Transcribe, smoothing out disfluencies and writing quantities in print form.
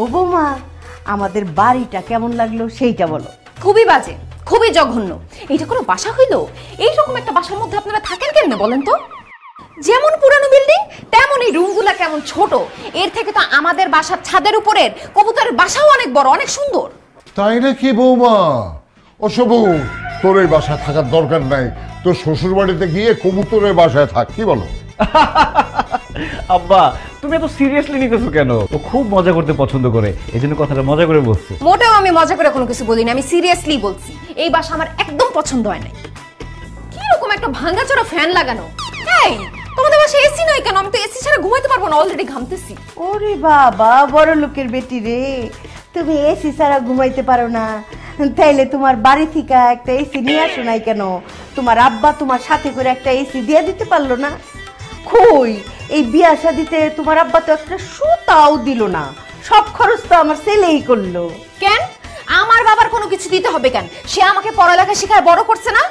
ও বৌমা, আমাদের বাড়িটা কেমন লাগলো সেইটা বলো। খুবই বাজে, খুবই জঘন্য। এটা কোনো বাসা হইলো? এইরকম একটা বাসার মধ্যে আপনারা থাকেন কেন বলেন তো? যেমন পুরানো বিল্ডিং তেমন এই রুমগুলা কেমন ছোট। এর থেকে তো আমাদের বাসার ছাদের উপরের কবুতরের বাসাও অনেক বড়, অনেক সুন্দর। তাই নাকি বৌমা? ওসব তোর এই বাসায় থাকার দরকার নাই, তোর শ্বশুর বাড়িতে গিয়ে কবুতরের বাসায় থাক, কি বলো? আব্বা, তুমি এত সিরিয়াসলি নিতেছো কেন? ও খুব মজা করতে পছন্দ করে, এই জন্য কথাটা মজা করে বলছে। মোটেও আমি মজা করে কোনো কিছু বলিনি, আমি সিরিয়াসলি বলছি। এই বাসা আমার একদম পছন্দ হয় নাই। কি রকম একটা ভাঙাচোরা ফ্যান লাগানো। এই তোমাদের বাসায় এসি নাই কেন? আমি তো এসি ছাড়া ঘুমাইতে পারবো না, অলরেডি ঘামতেছি। ওরে বাবা, বড় লোকের বেটি রে, তুমি এসি ছাড়া ঘুমাইতে পারো না? তাইলে তোমার বাড়ি থেকে একটা এসি নিয়ে আসো নাই কেন? তোমার আব্বা তোমার সাথে করে একটা এসি দিয়ে দিতে পারলো না? কই, এই বিয়া শাদিতে তোমার আব্বা তো একটা সুতাও দিল না, সব খরচ তো আমার ছেলেই করলো। কেন আমার বাবার কোনো কিছু দিতে হবে কেন? সে আমাকে পড়ালেখা শেখায় বড় করছে না?